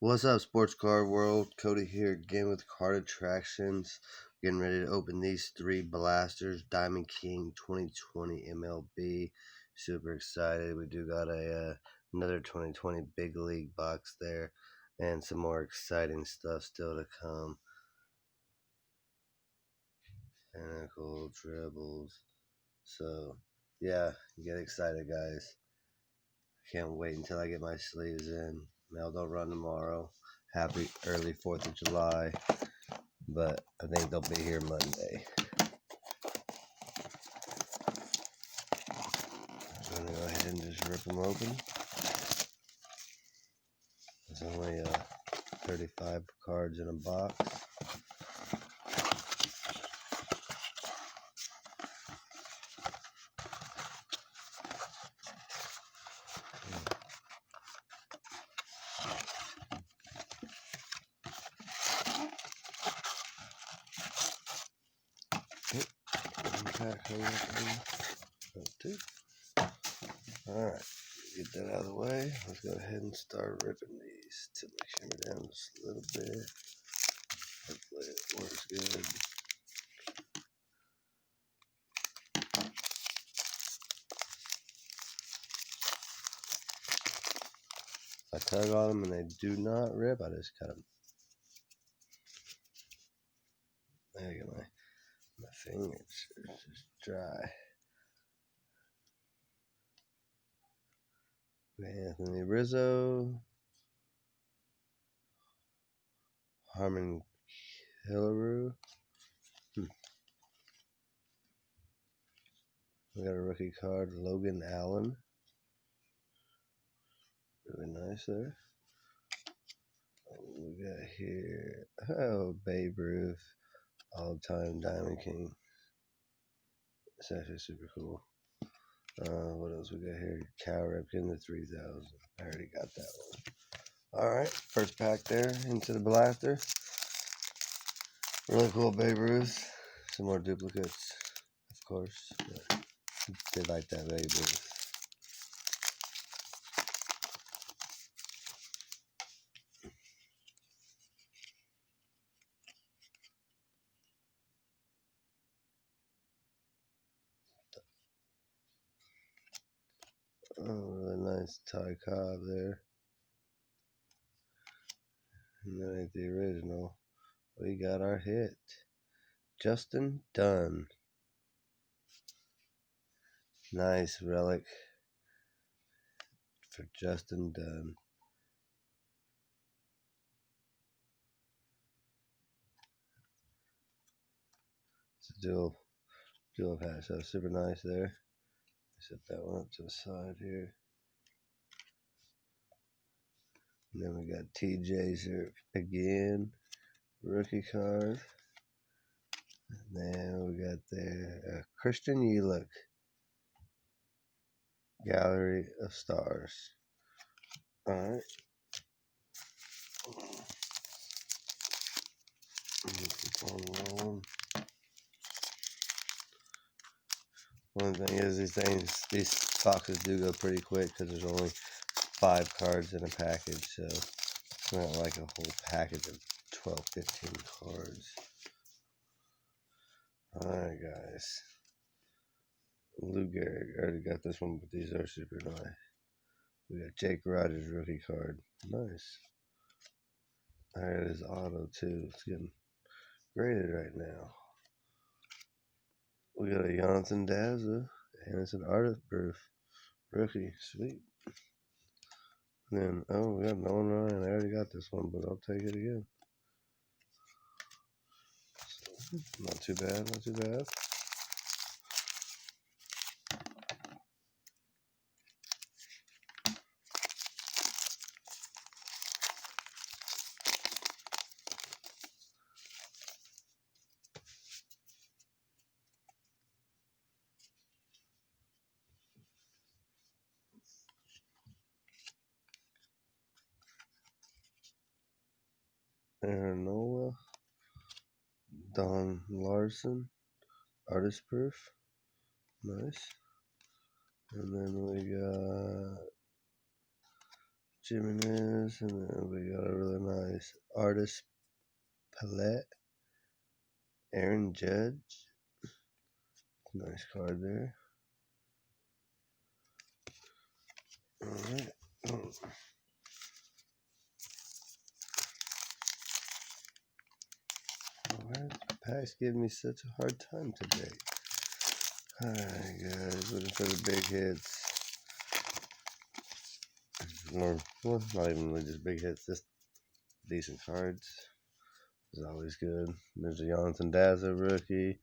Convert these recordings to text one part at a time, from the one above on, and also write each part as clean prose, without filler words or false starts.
What's up, sports car world? Cody here again with Card Attractions. Getting ready to open these three blasters. Diamond King 2020 MLB. Super excited. We do got another 2020 Big League box there, and some more exciting stuff still to come. Pinnacle Dribbles. So yeah, get excited, guys. Can't wait until I get my sleeves in. Mail don't run tomorrow. Happy early 4th of July. But I think they'll be here Monday. I'm going to go ahead and just rip them open. There's only 35 cards in a box. Alright, get that out of the way. Let's go ahead and start ripping these. Tip my camera down just a little bit. Hopefully it works good. If I tug on them and they do not rip, I just cut them. There you go, my fingers are just dry. Anthony Rizzo, Harmon Killebrew. We got a rookie card, Logan Allen. Really nice there. We got here, Babe Ruth, all-time Diamond King. It's actually super cool. What else we got here? Cal Ripken, the 3000. I already got that one. Alright, first pack there into the blaster. Really cool Babe Ruth. Some more duplicates, of course. But did like that Babe Ruth. Oh, really nice Ty Cobb there. And that ain't the original. We got our hit. Justin Dunn. Nice relic for Justin Dunn. It's a dual patch, so super nice there. Set that one up to the side here. And then we got TJ's here again, rookie card. And then we got there Christian Yelich, Gallery of Stars. All right. One thing is these boxes do go pretty quick because there's only 5 cards in a package, so it's not like a whole package of 12, 15 cards. Alright, guys. Lou Gehrig, I already got this one, but these are super nice. We got Jake Rogers rookie card. Nice. Alright, his auto too. It's getting graded right now. We got a Jonathan Daza, and it's an artist proof rookie. Sweet. And then, we got Nolan Ryan. I already got this one, but I'll take it again. So, not too bad, not too bad. Aaron Nola, Don Larson, artist proof. Nice. And then we got Jimenez, and then we got a really nice Artist Palette, Aaron Judge. Nice card there. Alright. Alright, packs give me such a hard time today. Alright guys, looking for the big hits. Or, well, not even really just big hits, just decent cards. Is always good. There's a Jonathan Daza rookie.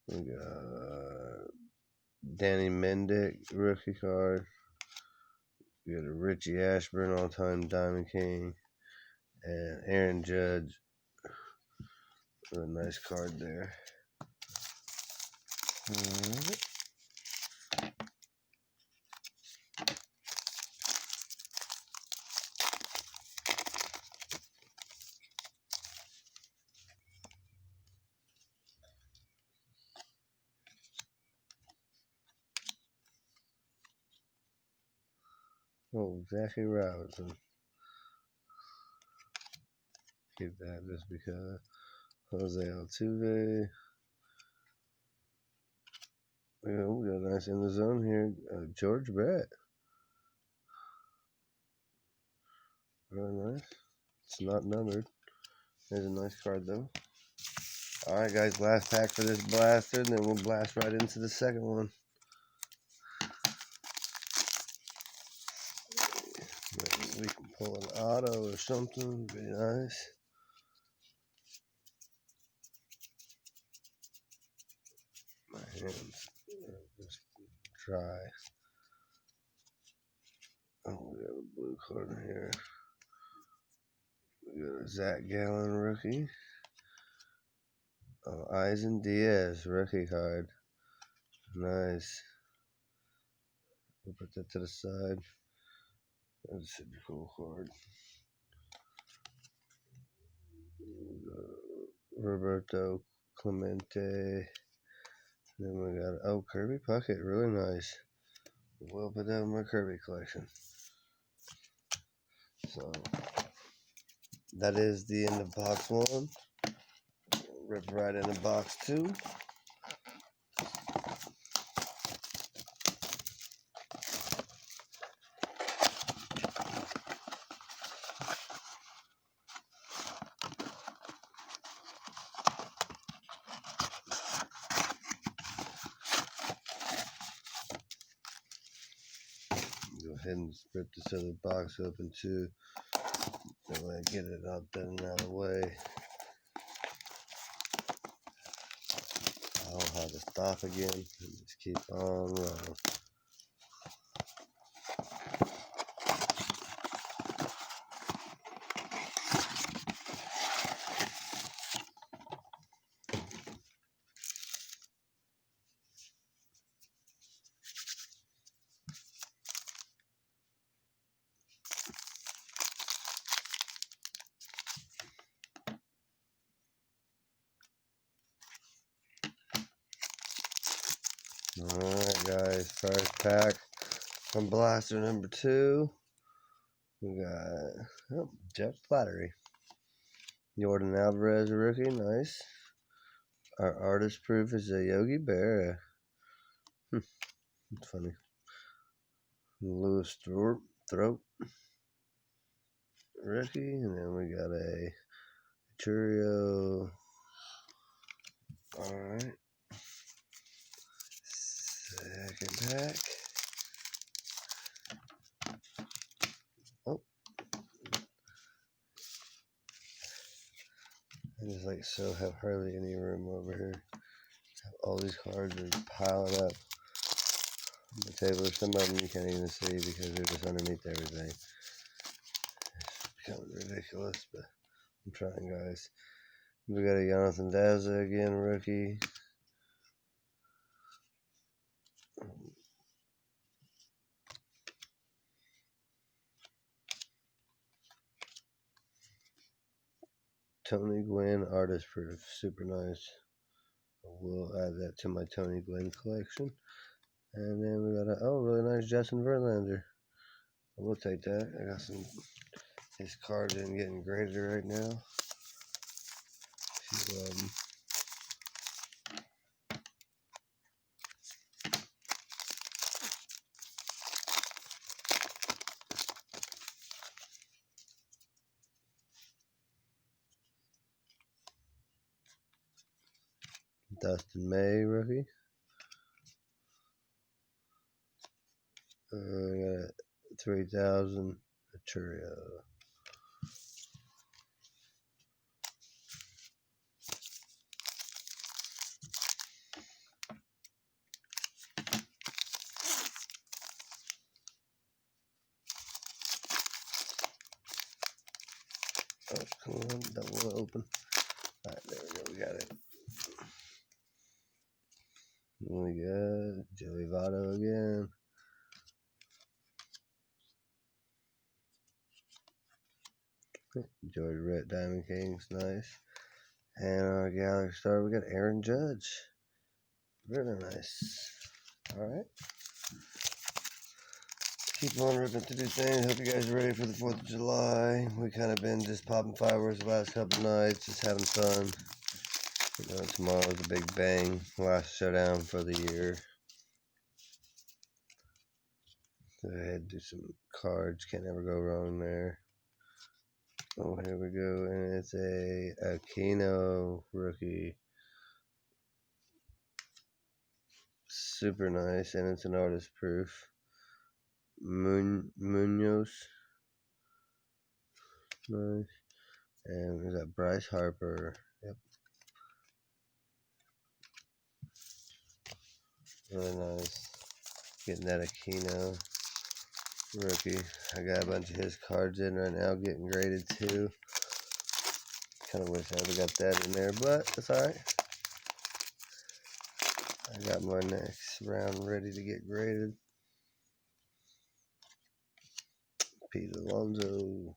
We got Danny Mendick rookie card. We got a Richie Ashburn all-time Diamond King. And Aaron Judge. A nice card there. Alright. Oh, Jackie Robinson. Keep that just because. Jose Altuve. Yeah, we got a nice in the zone here. George Brett. Really nice. It's not numbered. There's a nice card though. Alright guys, last pack for this blaster, and then we'll blast right into the second one. Maybe we can pull an auto or something. Be nice. My hands are just dry. Oh, we got a blue card here. We got a Zach Gallen rookie. Oh, Eisen Diaz rookie card. Nice. We'll put that to the side. That's a super cool card. Roberto Clemente. Then we got, oh, Kirby Puckett. Really nice. We'll put that in my Kirby collection. So, that is the end of box one. Rip right into box two. Go ahead and rip this other box open too. That way I get it all done and out of the way. I don't have to stop again and just keep on running. Alright guys, first pack from blaster number 2. We got Jeff Flattery. Jordan Alvarez rookie, nice. Our artist proof is a Yogi Berra. It's funny. Lewis Throat rookie, and then we got a Churio. Alright. Second pack. Oh. I just like so have hardly any room over here. All these cards are piling up on the table. Some of them you can't even see because they're just underneath everything. It's becoming ridiculous, but I'm trying, guys. We got a Jonathan Daza again, rookie. Tony Gwynn artist proof, super nice. I will add that to my Tony Gwynn collection. And then we got a really nice Justin Verlander. We'll take that. I got his cards in getting graded right now. Dustin May rookie. I got a 3,000 Churio. Oh, come on, double open. Alright, there we go, we got it. We got Joey Votto again. George Brett Diamond Kings, nice. And our Galaxy Star, we got Aaron Judge. Really nice. Alright. Keep on ripping to do things. Hope you guys are ready for the 4th of July. We kind of been just popping fireworks the last couple nights, just having fun. You know, tomorrow's a big bang. Last showdown for the year. Go ahead, do some cards. Can't ever go wrong there. Oh, here we go. And it's a Aquino rookie. Super nice. And it's an artist proof. Munoz. Nice. And we got Bryce Harper. Yep. Really nice. Getting that Aquino rookie. I got a bunch of his cards in right now, getting graded too. Kind of wish I would have got that in there, but it's alright. I got my next round ready to get graded. Pete Alonso.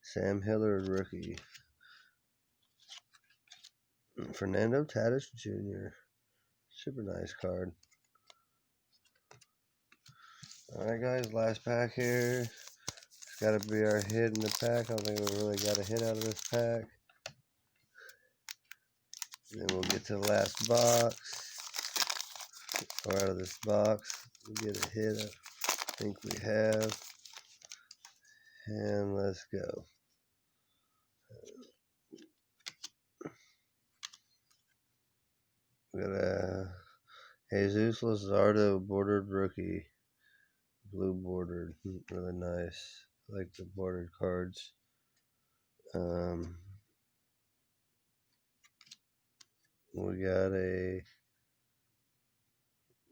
Sam Hillard rookie. Fernando Tatis Jr. Super nice card. Alright guys, last pack here. It's got to be our hit in the pack. I don't think we really got a hit out of this pack. And then we'll get to the last box. Or out of this box. We'll get a hit. I think we have. And let's go. We got a Jesus Luzardo bordered rookie. Blue bordered. Really nice. I like the bordered cards. We got a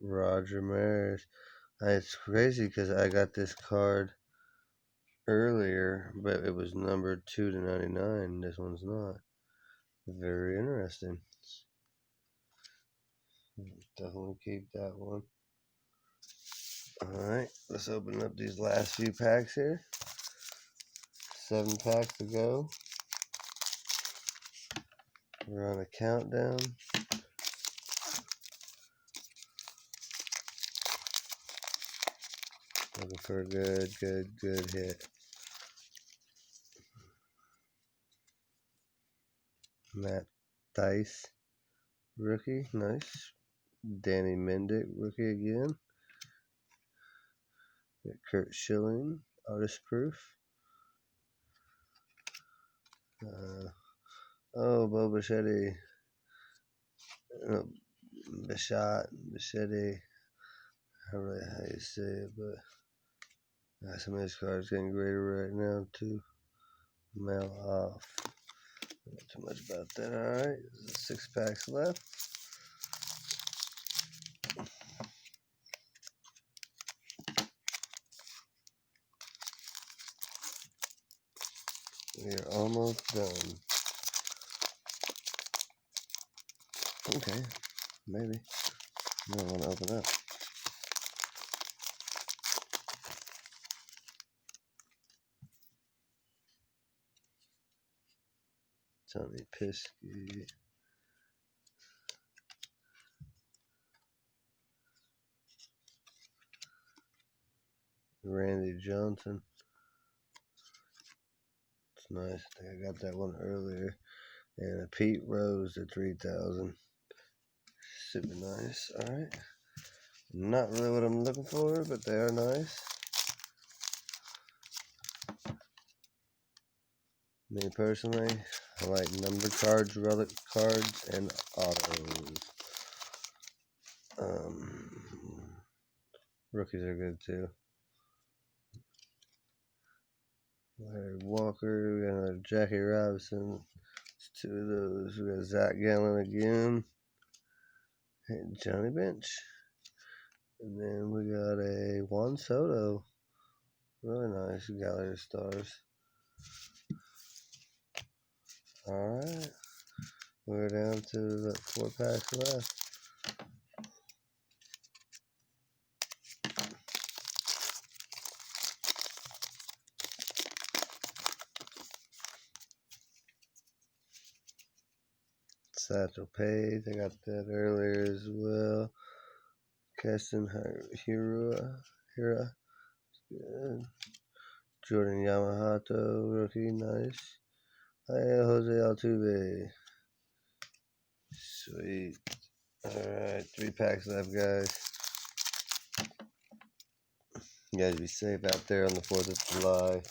Roger Maris. It's crazy because I got this card earlier, but it was numbered 2/99. This one's not. Very interesting. Definitely keep that one. Alright, let's open up these last few packs here. 7 packs to go. We're on a countdown. Looking for a good hit. Matt Dice, rookie, nice. Danny Mendick, rookie again. Kurt Schilling, artist proof. Bo Bichetti. No, Bichetti. I don't know how you say it, but some of his cards getting graded right now too. Mail off. Not too much about that. Alright, 6 packs left. We are almost done. Okay, maybe. I don't want to open up. Tommy Pisky. Randy Johnson. It's nice. I think I got that one earlier. And a Pete Rose at 3,000. Super nice. Alright. Not really what I'm looking for, but they are nice. Me personally, I like numbered cards, relic cards, and autos. Rookies are good too. Larry Walker, we got another Jackie Robinson. It's two of those. We got Zach Gallen again. And Johnny Bench. And then we got a Juan Soto. Really nice gallery of stars. Alright. We're down to 4 packs left. Satchel Paige, I got that earlier as well. Keston Hira. Good. Jordan Yamamoto, rookie, nice. Jose Altuve. Sweet. Alright, 3 packs left, guys. You guys be safe out there on the 4th of July.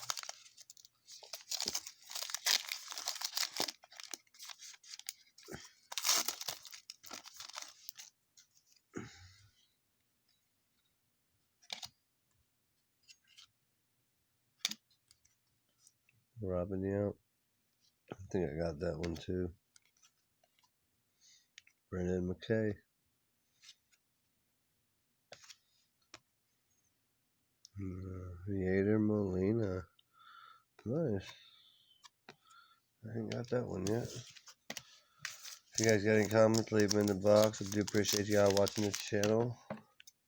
Robin Yount. I think I got that one too. Brendan McKay. Yader Molina. Nice. I ain't got that one yet. If you guys got any comments, leave them in the box. I do appreciate y'all watching this channel. If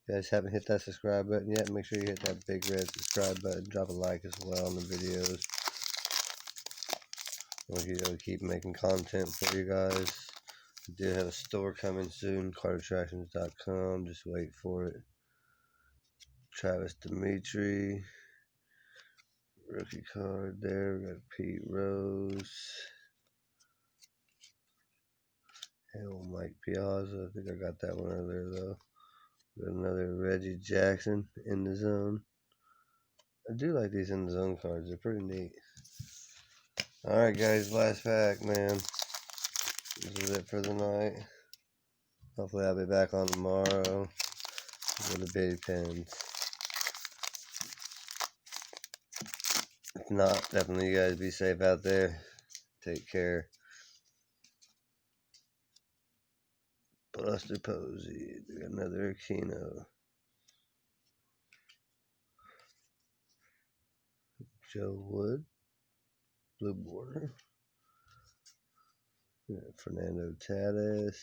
you guys haven't hit that subscribe button yet, make sure you hit that big red subscribe button. Drop a like as well on the videos. We'll keep making content for you guys. We do have a store coming soon, cardattractions.com. Just wait for it. Travis Dimitri. Rookie card there. We got Pete Rose. Hell, Mike Piazza. I think I got that one earlier though. Got another Reggie Jackson in the zone. I do like these in the zone cards. They're pretty neat. Alright guys, last pack, man. This is it for the night. Hopefully I'll be back on tomorrow with the big pins. If not, definitely you guys be safe out there. Take care. Buster Posey. We got another Aquino. Joe Wood. Blue border. We got Fernando Tatis.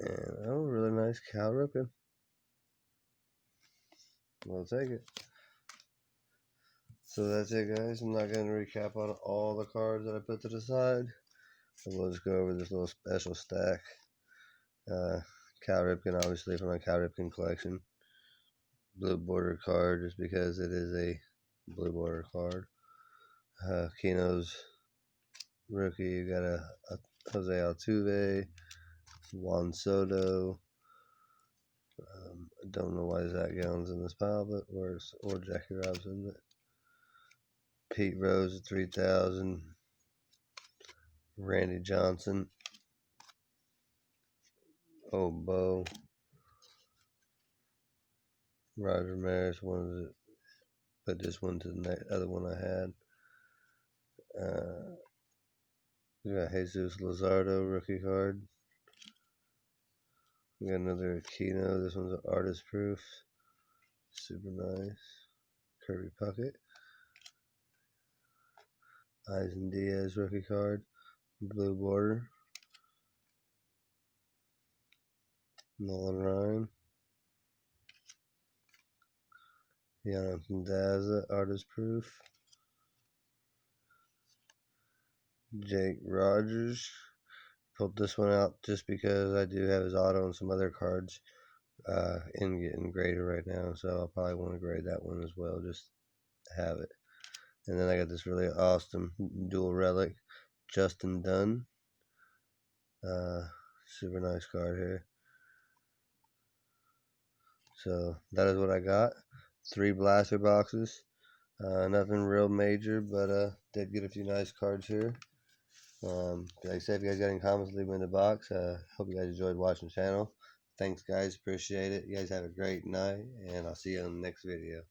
And oh, really nice Cal Ripken. We'll take it. So that's it, guys. I'm not going to recap on all the cards that I put to the side. We'll just go over this little special stack. Cal Ripken, obviously, for my Cal Ripken collection. Blue border card, just because it is a blue border card. Keno's rookie, you got a Jose Altuve, Juan Soto. I don't know why Zach Gallen's in this pile, but or Jackie Robinson. But Pete Rose at 3,000. Randy Johnson. Oh, Bo. Roger Maris wanted to put this one to the other one I had. We got Jesus Luzardo rookie card. We got another Aquino. This one's an artist proof. Super nice. Kirby Puckett. Eisen Diaz rookie card. Blue border. Nolan Ryan. Jonathan Daza, artist proof. Jake Rogers. Pulled this one out just because I do have his auto and some other cards. in getting graded right now, so I'll probably want to grade that one as well, just to have it. And then I got this really awesome dual relic, Justin Dunn. Super nice card here. So that is what I got. 3 blaster boxes. Nothing real major, but did get a few nice cards here. Like I said, if you guys got any comments, leave them in the box. Hope you guys enjoyed watching the channel. Thanks, guys. Appreciate it. You guys have a great night, and I'll see you on the next video.